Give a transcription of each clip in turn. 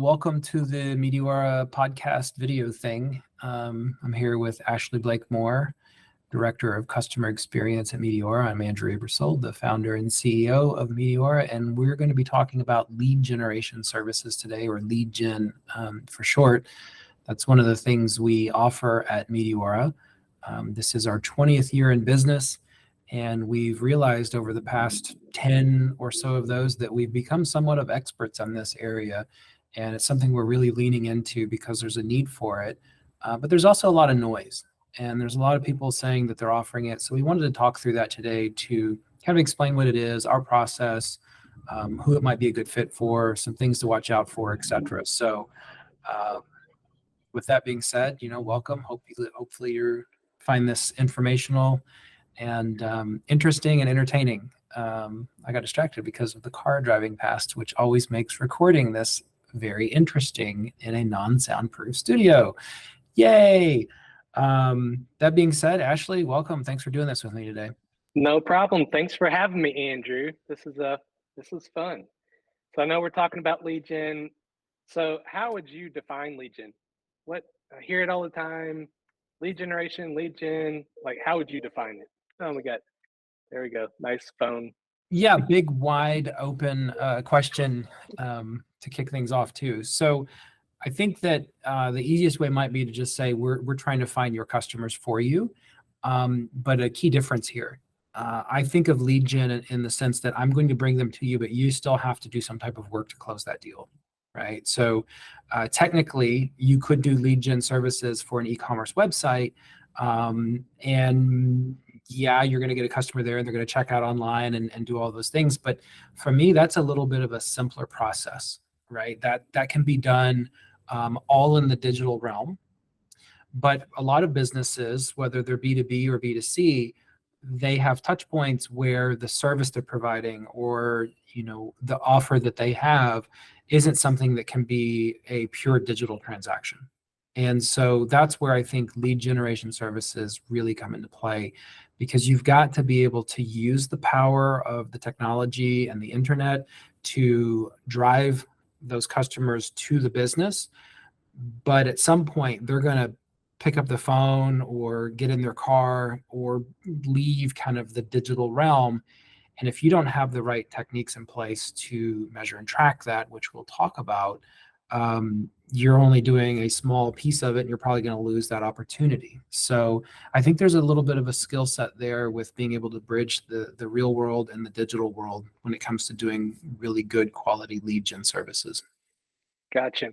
welcome to the Mediaura podcast video thing. I'm here with Ashley Blakemore, Director of Customer Experience at Mediaura. I'm Andrew Aebersold, the founder and CEO of Mediaura, and we're going to be talking about lead generation services today, or lead gen for short. That's one of the things we offer at Mediaura. This is our 20th year in business, and we've realized over the past 10 or so of those that we've become somewhat of experts on this area. And it's something we're really leaning into because there's a need for it. But there's also a lot of noise. And there's a lot of people saying that they're offering it. So we wanted to talk through that today to kind of explain what it is, our process, who it might be a good fit for, some things to watch out for, et cetera. So with that being said, welcome. Hopefully you find this informational and interesting and entertaining. I got distracted because of the car driving past, which always makes recording this very interesting in a non-soundproof studio. Yay! That being said, Ashley, welcome. Thanks for doing this with me today. No problem. Thanks for having me, Andrew. This is fun. So I know we're talking about lead gen. So how would you define lead gen? I hear it all the time. Lead generation, lead gen. Like, how would you define it? Oh, there we go. Nice phone. Yeah, big, wide open question to kick things off too. So I think that the easiest way might be to just say we're trying to find your customers for you. But a key difference here, I think of lead gen in the sense that I'm going to bring them to you, but you still have to do some type of work to close that deal, right? So technically, you could do lead gen services for an e-commerce website, and yeah, you're going to get a customer there and they're going to check out online and do all those things. But for me, that's a little bit of a simpler process, right? That can be done all in the digital realm. But a lot of businesses, whether they're B2B or B2C, they have touch points where the service they're providing or the offer that they have isn't something that can be a pure digital transaction. And so that's where I think lead generation services really come into play, because you've got to be able to use the power of the technology and the internet to drive those customers to the business. But at some point, they're going to pick up the phone or get in their car or leave kind of the digital realm. And if you don't have the right techniques in place to measure and track that, which we'll talk about, you're only doing a small piece of it and you're probably going to lose that opportunity. So I think there's a little bit of a skill set there with being able to bridge the real world and the digital world when it comes to doing really good quality lead gen services. Gotcha.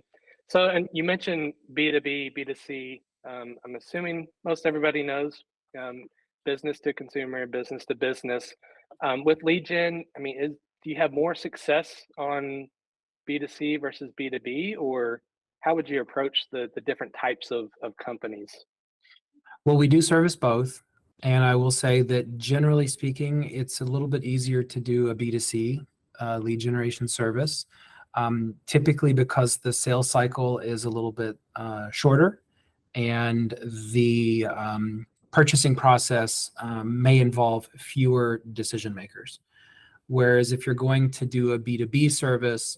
So, and you mentioned B2B, B2C. I'm assuming most everybody knows business to consumer, business to business. With lead gen, I mean, do you have more success on B2C versus B2B, or how would you approach the different types of companies? Well, we do service both. And I will say that generally speaking, it's a little bit easier to do a B2C lead generation service, typically because the sales cycle is a little bit shorter and the purchasing process may involve fewer decision makers. Whereas if you're going to do a B2B service,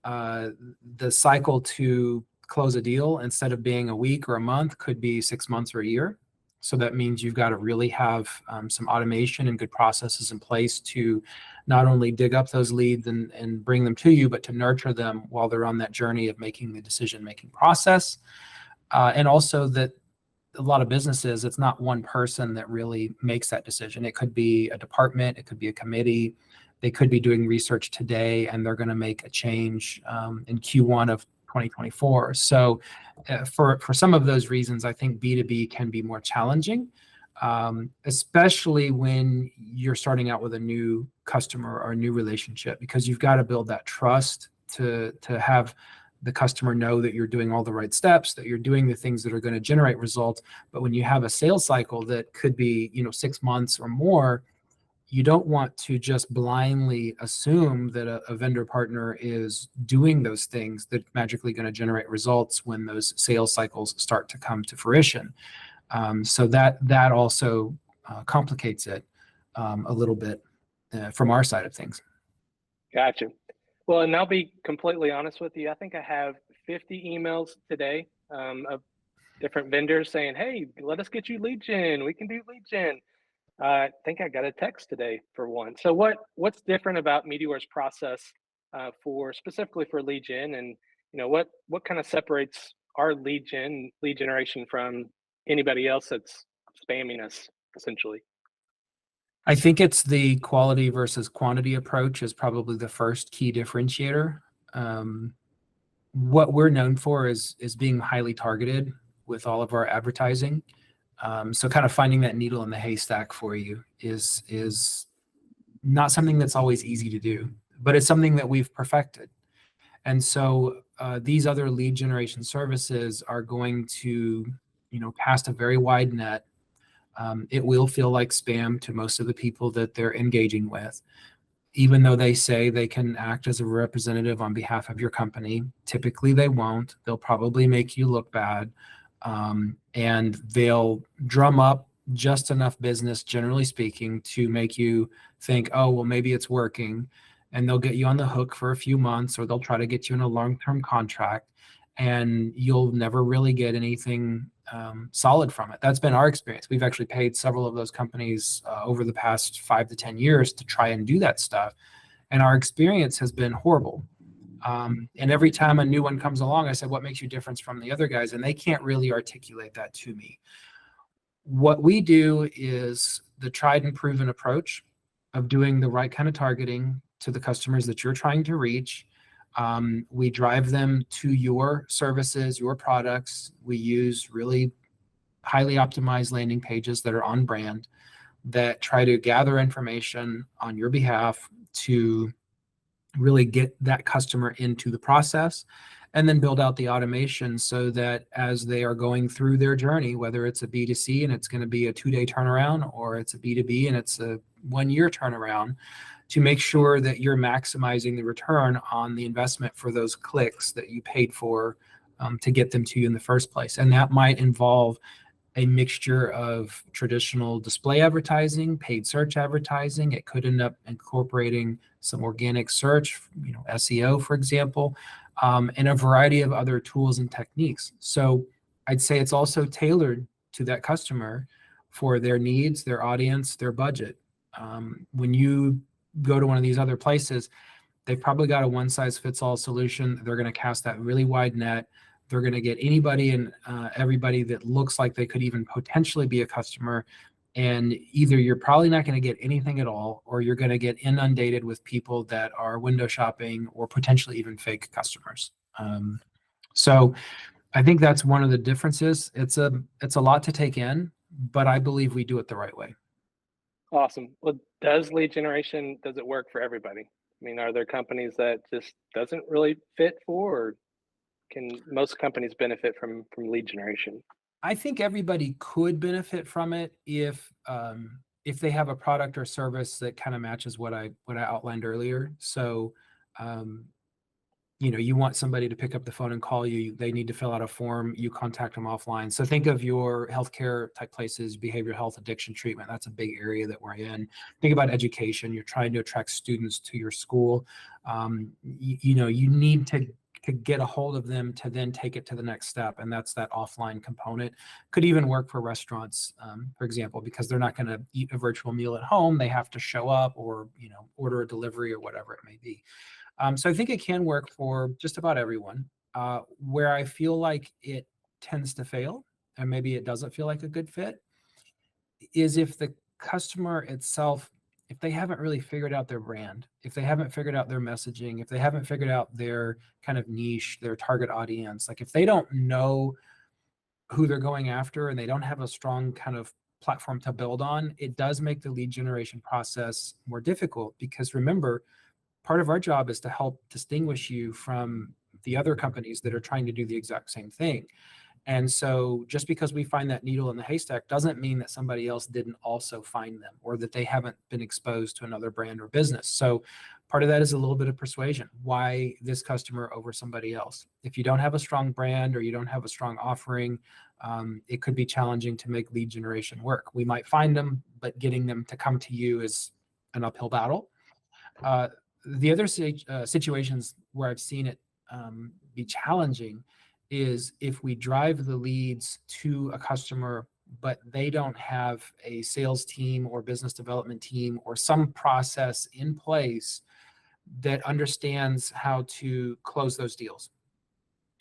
the cycle to close a deal, instead of being a week or a month, could be 6 months or a year. So that means you've got to really have some automation and good processes in place to not only dig up those leads and bring them to you, but to nurture them while they're on that journey of making the decision-making process. And also that a lot of businesses, it's not one person that really makes that decision. It could be a department, it could be a committee. They could be doing research today and they're going to make a change in Q1 of 2024. So for some of those reasons, I think B2B can be more challenging, especially when you're starting out with a new customer or a new relationship, because you've got to build that trust to have the customer know that you're doing all the right steps, that you're doing the things that are going to generate results. But when you have a sales cycle that could be 6 months or more, you don't want to just blindly assume that a vendor partner is doing those things that magically going to generate results when those sales cycles start to come to fruition. So that also complicates it a little bit from our side of things. Gotcha. Well, and I'll be completely honest with you. I think I have 50 emails today of different vendors saying, hey, let us get you lead gen. We can do lead gen. I think I got a text today for one. So what's different about Meteor's process for specifically for lead gen, and what kind of separates our lead generation from anybody else that's spamming us essentially? I think it's the quality versus quantity approach is probably the first key differentiator. What we're known for is being highly targeted with all of our advertising. So kind of finding that needle in the haystack for you is not something that's always easy to do, but it's something that we've perfected. And so these other lead generation services are going to, cast a very wide net. It will feel like spam to most of the people that they're engaging with. Even though they say they can act as a representative on behalf of your company, typically they won't. They'll probably make you look bad. And they'll drum up just enough business, generally speaking, to make you think, oh, well, maybe it's working. And they'll get you on the hook for a few months, or they'll try to get you in a long-term contract, and you'll never really get anything solid from it. That's been our experience. We've actually paid several of those companies over the past 5 to 10 years to try and do that stuff. And our experience has been horrible. And every time a new one comes along, I said, what makes you different from the other guys? And they can't really articulate that to me. What we do is the tried and proven approach of doing the right kind of targeting to the customers that you're trying to reach. We drive them to your services, your products. We use really highly optimized landing pages that are on brand that try to gather information on your behalf to really get that customer into the process, and then build out the automation so that as they are going through their journey, whether it's a B2C and it's going to be a 2-day turnaround, or it's a B2B and it's a 1-year turnaround, to make sure that you're maximizing the return on the investment for those clicks that you paid for to get them to you in the first place. And that might involve a mixture of traditional display advertising, paid search advertising. It could end up incorporating some organic search, SEO, for example, and a variety of other tools and techniques. So I'd say it's also tailored to that customer for their needs, their audience, their budget. When you go to one of these other places, they've probably got a one-size-fits-all solution. They're going to cast that really wide net. They're going to get anybody and everybody that looks like they could even potentially be a customer. And either you're probably not going to get anything at all, or you're going to get inundated with people that are window shopping or potentially even fake customers. So I think that's one of the differences. It's a lot to take in, but I believe we do it the right way. Awesome. Well, does lead generation, does it work for everybody? I mean, are there companies that just doesn't really fit for, or can most companies benefit from lead generation? I think everybody could benefit from it if they have a product or service that kind of matches what I outlined earlier. So, you want somebody to pick up the phone and call you. They need to fill out a form. You contact them offline. So think of your healthcare type places, behavioral health, addiction treatment. That's a big area that we're in. Think about education. You're trying to attract students to your school. You need to get a hold of them to then take it to the next step. And that's that offline component. Could even work for restaurants, for example, because they're not going to eat a virtual meal at home. They have to show up or, order a delivery or whatever it may be. So I think it can work for just about everyone. Where I feel like it tends to fail, and maybe it doesn't feel like a good fit, is if the customer itself, if they haven't really figured out their brand, if they haven't figured out their messaging, if they haven't figured out their kind of niche, their target audience, like if they don't know who they're going after and they don't have a strong kind of platform to build on, it does make the lead generation process more difficult. Because remember, part of our job is to help distinguish you from the other companies that are trying to do the exact same thing. And so just because we find that needle in the haystack doesn't mean that somebody else didn't also find them, or that they haven't been exposed to another brand or business. So part of that is a little bit of persuasion. Why this customer over somebody else? If you don't have a strong brand or you don't have a strong offering, it could be challenging to make lead generation work. We might find them, but getting them to come to you is an uphill battle. The other situations where I've seen it be challenging is if we drive the leads to a customer, but they don't have a sales team or business development team or some process in place that understands how to close those deals.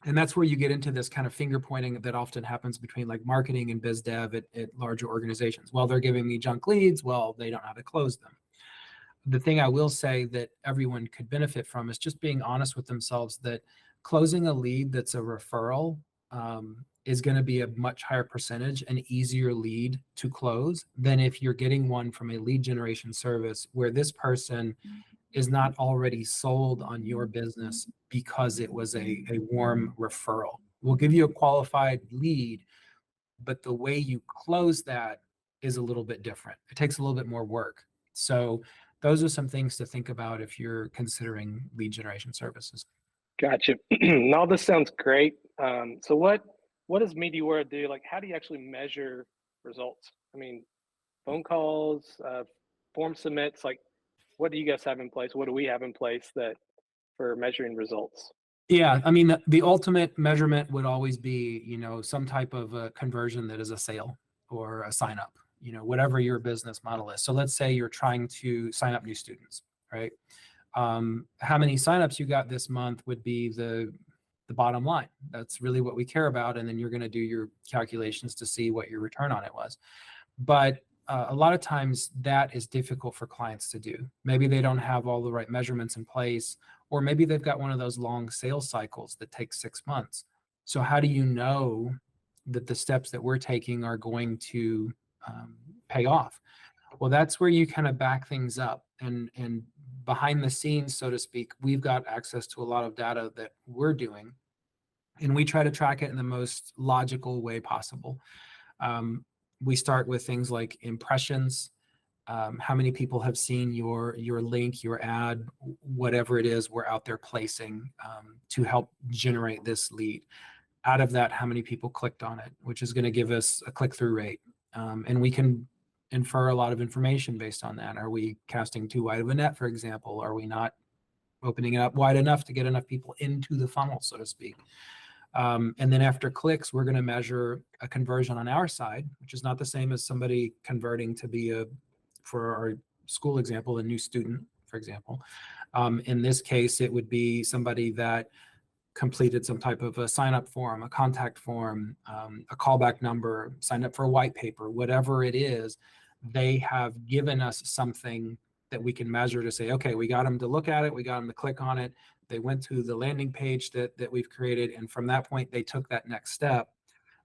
And that's where you get into this kind of finger pointing that often happens between like marketing and biz dev at larger organizations. Well, they're giving me junk leads. Well, they don't know how to close them. The thing I will say that everyone could benefit from is just being honest with themselves that closing a lead that's a referral is going to be a much higher percentage, an easier lead to close than if you're getting one from a lead generation service where this person is not already sold on your business because it was a warm referral. We'll give you a qualified lead, but the way you close that is a little bit different. It takes a little bit more work. So those are some things to think about if you're considering lead generation services. Gotcha. All this sounds great. So what does Mediaura do? Like, how do you actually measure results? I mean, phone calls, form submits, like what do you guys have in place? What do we have in place that for measuring results? Yeah, I mean, the ultimate measurement would always be, some type of a conversion that is a sale or a sign up, whatever your business model is. So let's say you're trying to sign up new students, right? How many signups you got this month would be the bottom line. That's really what we care about. And then you're going to do your calculations to see what your return on it was. But a lot of times that is difficult for clients to do. Maybe they don't have all the right measurements in place, or maybe they've got one of those long sales cycles that takes 6 months. So how do you know that the steps that we're taking are going to pay off? Well, that's where you kind of back things up and behind the scenes, so to speak, we've got access to a lot of data that we're doing, and we try to track it in the most logical way possible. We start with things like impressions, how many people have seen your link, your ad, whatever it is we're out there placing to help generate this lead. Out of that, how many people clicked on it, which is going to give us a click-through rate. And we can infer a lot of information based on that. Are we casting too wide of a net, for example? Are we not opening it up wide enough to get enough people into the funnel, so to speak? And then after clicks, we're going to measure a conversion on our side, which is not the same as somebody converting to be for our school example, a new student, for example. In this case, it would be somebody that completed some type of a sign-up form, a contact form, a callback number, signed up for a white paper, whatever it is. They have given us something that we can measure to say, okay, we got them to look at it, we got them to click on it, they went to the landing page that we've created, and from that point, they took that next step.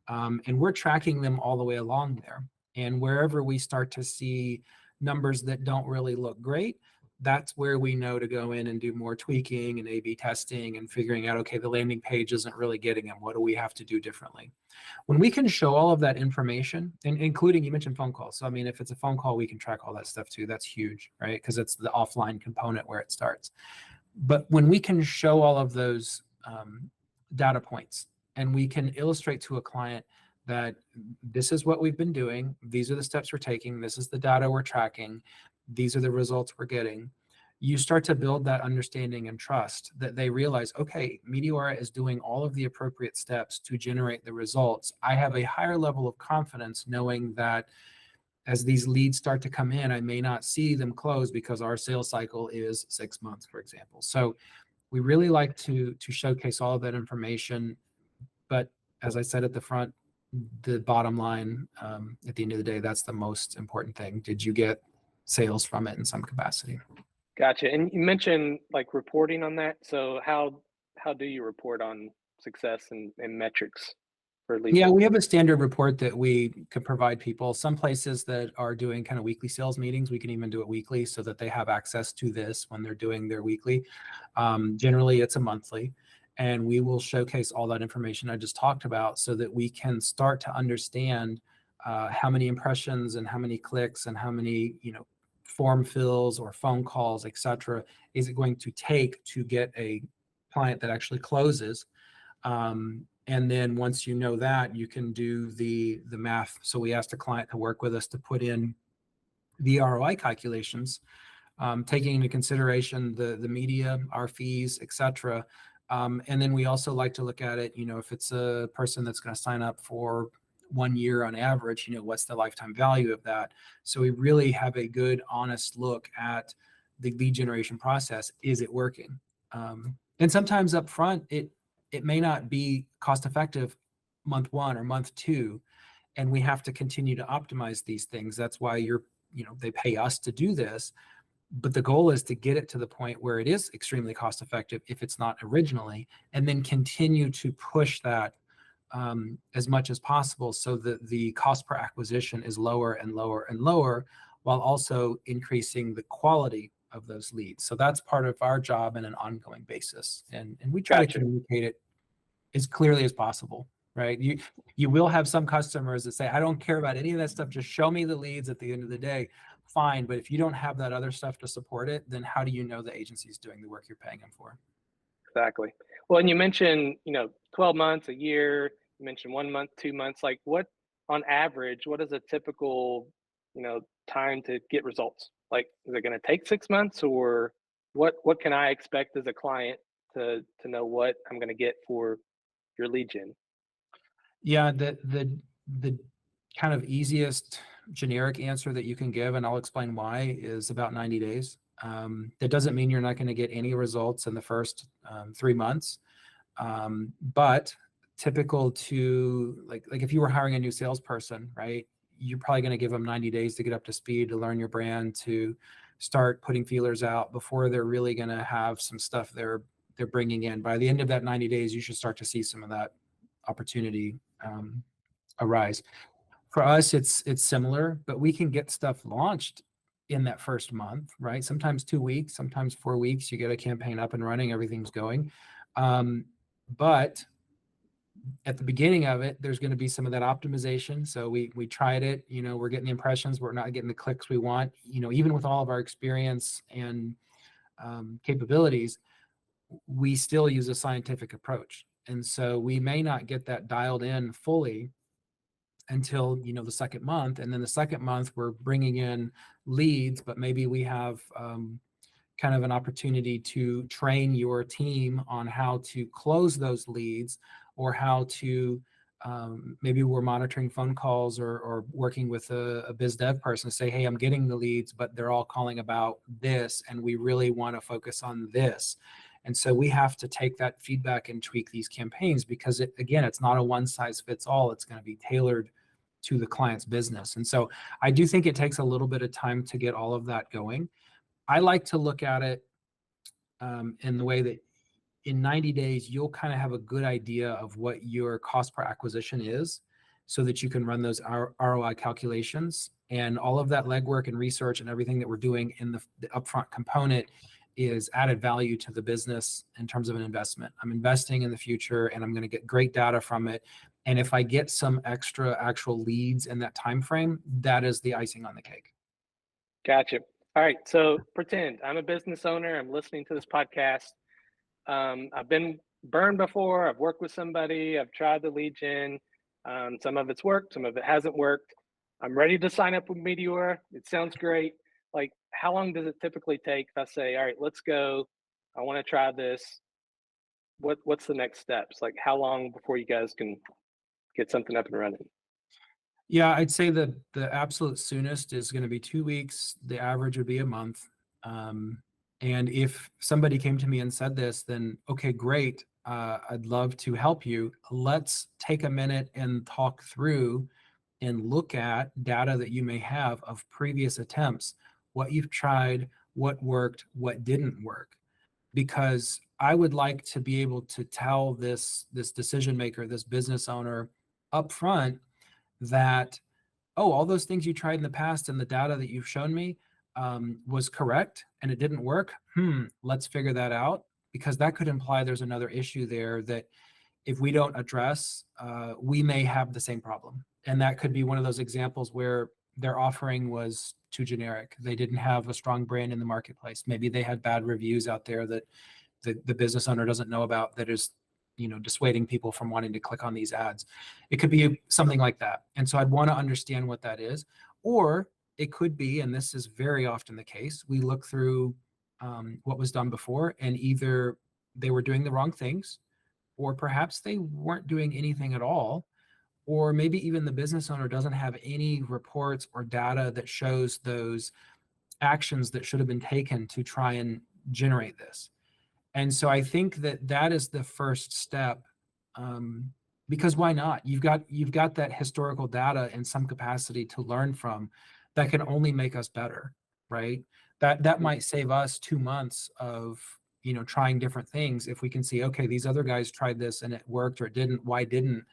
And we're tracking them all the way along there. And wherever we start to see numbers that don't really look great, that's where we know to go in and do more tweaking and A/B testing and figuring out, okay, the landing page isn't really getting them. What do we have to do differently? When we can show all of that information, and including, you mentioned phone calls. So, I mean, if it's a phone call, we can track all that stuff too. That's huge, right? Because it's the offline component where it starts. But when we can show all of those data points and we can illustrate to a client that this is what we've been doing, these are the steps we're taking, this is the data we're tracking, these are the results we're getting, you start to build that understanding and trust that they realize, okay, Mediaura is doing all of the appropriate steps to generate the results. I have a higher level of confidence knowing that as these leads start to come in, I may not see them close because our sales cycle is 6 months, for example. So we really like to showcase all of that information. But as I said at the front, the bottom line, at the end of the day, that's the most important thing. Did you get sales from it in some capacity? Gotcha. And you mentioned like reporting on that. So how do you report on success and metrics for lead? Yeah, we have a standard report that we can provide people. Some places that are doing kind of weekly sales meetings, we can even do it weekly so that they have access to this when they're doing their weekly. Generally, it's a monthly. And we will showcase all that information I just talked about so that we can start to understand how many impressions and how many clicks and how many, form fills or phone calls, et cetera, is it going to take to get a client that actually closes. And then once you know that, you can do the math. So we asked a client to work with us to put in the ROI calculations, taking into consideration the media, our fees, et cetera, And then we also like to look at it, if it's a person that's going to sign up for 1 year on average, what's the lifetime value of that? So we really have a good, honest look at the lead generation process. Is it working? And sometimes up front, it may not be cost effective month 1 or month 2, and we have to continue to optimize these things. That's why they pay us to do this. But the goal is to get it to the point where it is extremely cost effective if it's not originally, and then continue to push that as much as possible so that the cost per acquisition is lower and lower and lower, while also increasing the quality of those leads. So that's part of our job on an ongoing basis. And we try to communicate it as clearly as possible, right? You will have some customers that say, I don't care about any of that stuff. Just show me the leads at the end of the day. Fine. But if you don't have that other stuff to support it, then how do you know the agency is doing the work you're paying them for? Exactly. Well, and you mentioned, 12 months, a year, you mentioned 1 month, 2 months, like what, on average, what is a typical, time to get results? Like, is it going to take 6 months, or what can I expect as a client to know what I'm going to get for your lead gen? Yeah, the kind of easiest generic answer that you can give, and I'll explain why, is about 90 days. That doesn't mean you're not going to get any results in the first 3 months, but typical to like if you were hiring a new salesperson, right? You're probably going to give them 90 days to get up to speed, to learn your brand, to start putting feelers out before they're really going to have some stuff they're bringing in. By the end of that 90 days, you should start to see some of that opportunity arise. For us, it's similar, but we can get stuff launched in that first month, right? Sometimes 2 weeks, sometimes 4 weeks, you get a campaign up and running, everything's going. But at the beginning of it, there's going to be some of that optimization. So we tried it, we're getting the impressions, we're not getting the clicks we want, even with all of our experience and capabilities, we still use a scientific approach. And so we may not get that dialed in fully until the second month. And then the second month we're bringing in leads, but maybe we have kind of an opportunity to train your team on how to close those leads, or how to maybe we're monitoring phone calls or working with a biz dev person to say, hey, I'm getting the leads, but they're all calling about this, and we really want to focus on this. And so we have to take that feedback and tweak these campaigns, because it's not a one size fits all. It's going to be tailored to the client's business. And so I do think it takes a little bit of time to get all of that going. I like to look at it in the way that in 90 days, you'll kind of have a good idea of what your cost per acquisition is, so that you can run those ROI calculations. And all of that legwork and research and everything that we're doing in the upfront component is added value to the business in terms of an investment. I'm investing in the future, and I'm going to get great data from it. And if I get some extra actual leads in that time frame, that is the icing on the cake. Gotcha. All right. So pretend I'm a business owner. I'm listening to this podcast. I've been burned before. I've worked with somebody. I've tried the lead gen. Some of it's worked. Some of it hasn't worked. I'm ready to sign up with Mediaura. It sounds great. Like, how long does it typically take if I say, all right, let's go, I want to try this? What's the next steps? Like, how long before you guys can get something up and running? Yeah, I'd say the absolute soonest is going to be 2 weeks. The average would be a month. And if somebody came to me and said this, then okay, great. I'd love to help you. Let's take a minute and talk through and look at data that you may have of previous attempts, what you've tried, what worked, what didn't work. Because I would like to be able to tell this decision maker, this business owner upfront, that, oh, all those things you tried in the past and the data that you've shown me was correct and it didn't work. Let's figure that out, because that could imply there's another issue there that if we don't address, we may have the same problem. And that could be one of those examples where their offering was too generic. They didn't have a strong brand in the marketplace. Maybe they had bad reviews out there that the business owner doesn't know about, that is dissuading people from wanting to click on these ads. It could be something like that. And so I'd want to understand what that is. Or it could be, and this is very often the case, we look through what was done before, and either they were doing the wrong things, or perhaps they weren't doing anything at all, or maybe even the business owner doesn't have any reports or data that shows those actions that should have been taken to try and generate this. And so I think that that is the first step, because why not? You've got that historical data in some capacity to learn from that can only make us better, right? That might save us 2 months of trying different things. If we can see, okay, these other guys tried this and it worked or it didn't, why didn't?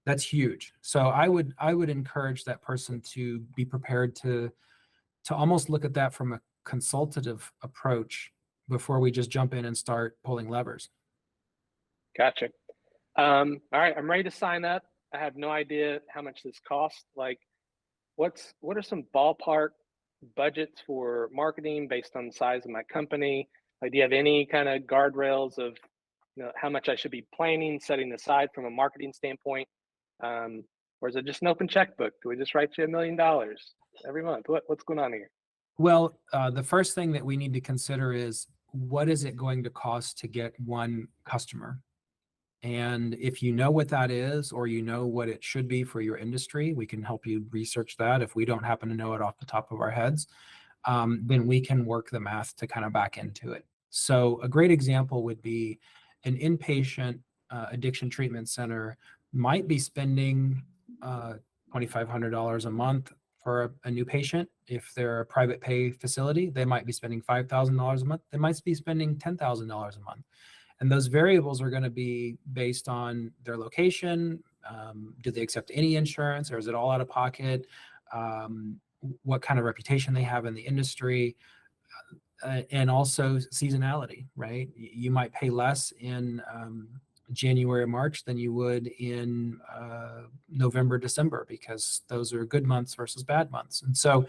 That's huge. So I would encourage that person to be prepared to almost look at that from a consultative approach before we just jump in and start pulling levers. Gotcha. All right, I'm ready to sign up. I have no idea how much this costs. Like, what are some ballpark budgets for marketing based on the size of my company? Like, do you have any kind of guardrails of how much I should be planning, setting aside from a marketing standpoint? Or is it just an open checkbook? Do we just write you $1 million every month? What's going on here? Well, the first thing that we need to consider is, what is it going to cost to get one customer? And if you know what that is, or what it should be for your industry, we can help you research that. If we don't happen to know it off the top of our heads, then we can work the math to kind of back into it. So a great example would be an inpatient addiction treatment center might be spending $2,500 a month for a new patient. If they're a private pay facility, they might be spending $5,000 a month. They might be spending $10,000 a month. And those variables are going to be based on their location. Do they accept any insurance, or is it all out of pocket? What kind of reputation they have in the industry, and also seasonality, right? You might pay less in January, March than you would in November, December, because those are good months versus bad months. And so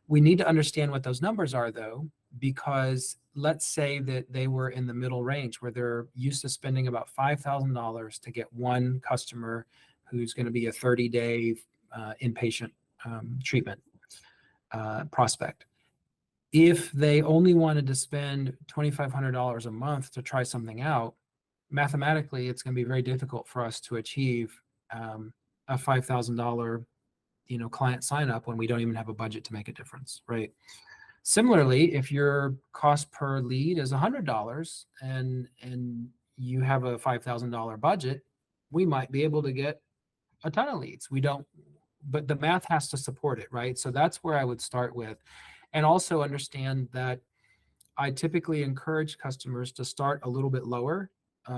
we need to understand what those numbers are, though, because let's say that they were in the middle range where they're used to spending about $5,000 to get one customer who's going to be a 30-day inpatient treatment prospect. If they only wanted to spend $2,500 a month to try something out, mathematically, it's going to be very difficult for us to achieve a $5,000 client sign up when we don't even have a budget to make a difference, right? Similarly, if your cost per lead is $100 and you have a $5,000 budget, we might be able to get a ton of leads. We don't, but the math has to support it, right? So that's where I would start with. And also understand that I typically encourage customers to start a little bit lower,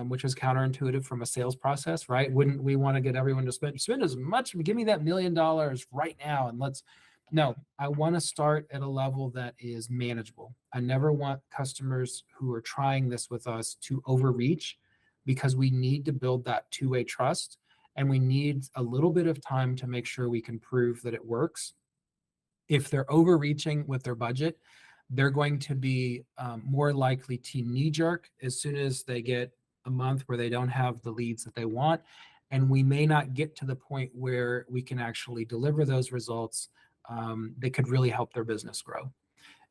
which is counterintuitive from a sales process, right? Wouldn't we want to get everyone to spend as much, give me that $1 million right now, and no, I want to start at a level that is manageable. I never want customers who are trying this with us to overreach, because we need to build that two-way trust, and we need a little bit of time to make sure we can prove that it works. If they're overreaching with their budget, they're going to be more likely to knee-jerk as soon as they get a month where they don't have the leads that they want, and we may not get to the point where we can actually deliver those results that could really help their business grow.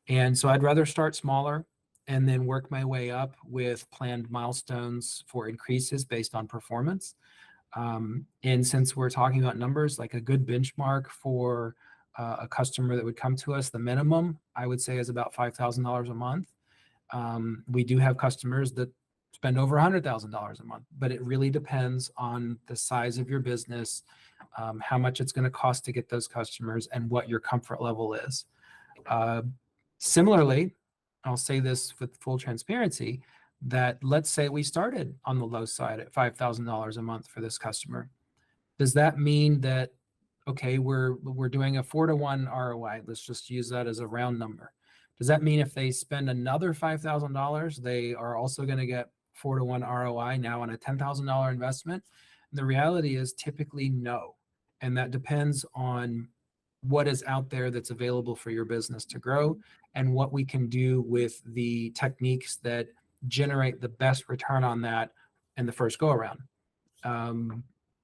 And so I'd rather start smaller and then work my way up with planned milestones for increases based on performance. And since we're talking about numbers, like a good benchmark for a customer that would come to us, the minimum I would say is about $5,000 a month. We do have customers that spend over $100,000 a month, but it really depends on the size of your business, how much it's going to cost to get those customers, and what your comfort level is. Similarly, I'll say this with full transparency, that let's say we started on the low side at $5,000 a month for this customer. Does that mean that, okay, we're doing a 4-to-1 ROI? Let's just use that as a round number. Does that mean if they spend another $5,000, they are also going to get 4-to-1 ROI now on a $10,000 investment? And the reality is typically no. And that depends on what is out there that's available for your business to grow, and what we can do with the techniques that generate the best return on that in the first go around.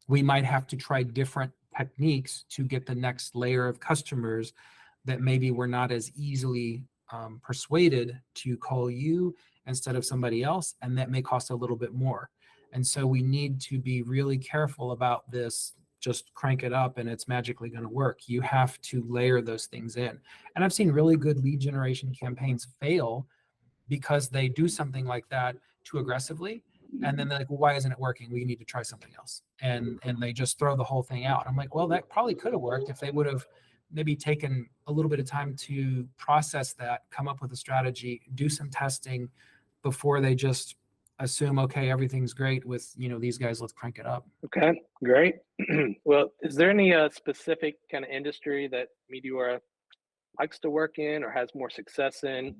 We might have to try different techniques to get the next layer of customers that maybe we're not as easily persuaded to call you instead of somebody else, and that may cost a little bit more. And so we need to be really careful about this. Just crank it up and it's magically going to work. You have to layer those things in. And I've seen really good lead generation campaigns fail because they do something like that too aggressively, and then they're like, well, why isn't it working? We need to try something else. And they just throw the whole thing out. I'm like, well, that probably could have worked if they would have maybe taken a little bit of time to process that, come up with a strategy, do some testing before they just assume, okay, everything's great with, these guys, let's crank it up. Okay, great. Well, is there any specific kind of industry that Mediaura likes to work in or has more success in?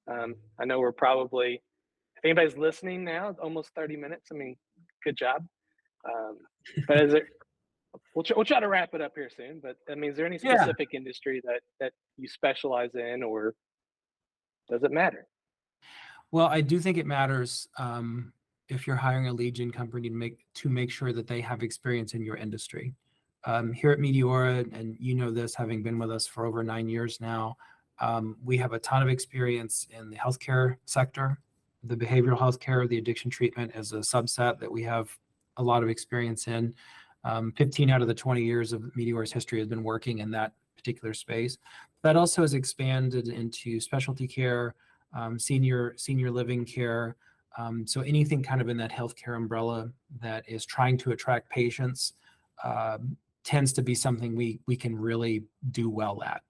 I know we're probably, if anybody's listening now, it's almost 30 minutes. I mean, good job. But is there, we'll try to wrap it up here soon, but I mean, is there any specific industry that you specialize in, or does it matter? Well, I do think it matters if you're hiring a lead gen company to make sure that they have experience in your industry. Here at Mediaura, and you know this, having been with us for over 9 years now, we have a ton of experience in the healthcare sector. The behavioral healthcare, the addiction treatment is a subset that we have a lot of experience in. 15 out of the 20 years of Mediaura's history has been working in that particular space. That also has expanded into specialty care, senior living care. So anything kind of in that healthcare umbrella that is trying to attract patients tends to be something we can really do well at.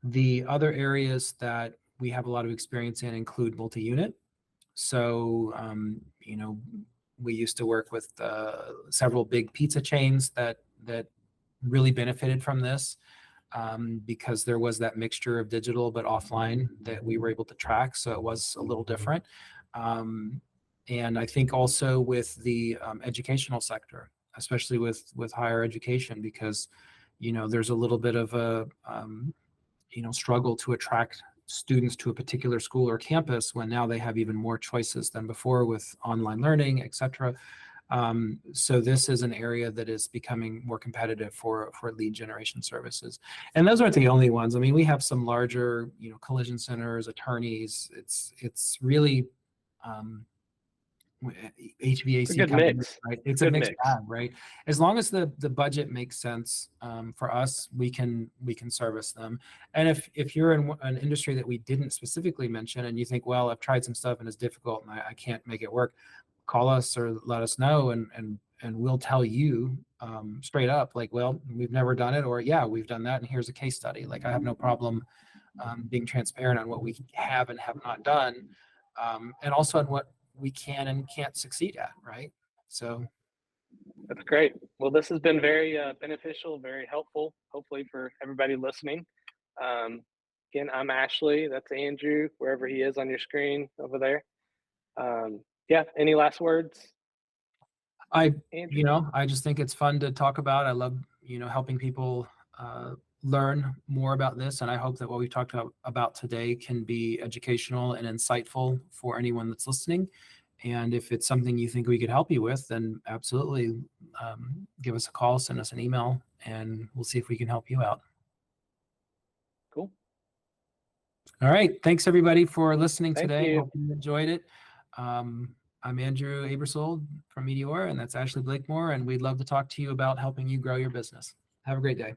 The other areas that we have a lot of experience in include multi-unit. So, we used to work with several big pizza chains that really benefited from this because there was that mixture of digital but offline that we were able to track. So it was a little different. And I think also with the educational sector, especially with higher education, because, there's a little bit of a, struggle to attract students to a particular school or campus when now they have even more choices than before with online learning, et cetera. So this is an area that is becoming more competitive for lead generation services. And those aren't the only ones. I mean, we have some larger, collision centers, attorneys. It's really HVAC companies, right? It's a mixed bag, right? As long as the budget makes sense for us, we can service them. And if you're in an industry that we didn't specifically mention, and you think, well, I've tried some stuff and it's difficult and I can't make it work, call us or let us know, and we'll tell you straight up, like, well, we've never done it, or yeah, we've done that, and here's a case study. Like, I have no problem being transparent on what we have and have not done, and also on what we can and can't succeed at, right? So that's great. Well, this has been very beneficial, very helpful, hopefully for everybody listening. Again, I'm Ashley. That's Andrew, wherever he is on your screen over there. Any last words? I just think it's fun to talk about. I love, helping people learn more about this. And I hope that what we talked about today can be educational and insightful for anyone that's listening. And if it's something you think we could help you with, then absolutely give us a call, send us an email, and we'll see if we can help you out. Cool. All right. Thanks, everybody, for listening today. You. Hope you enjoyed it. I'm Andrew Aebersold from Mediaura, and that's Ashley Blakemore, and we'd love to talk to you about helping you grow your business. Have a great day.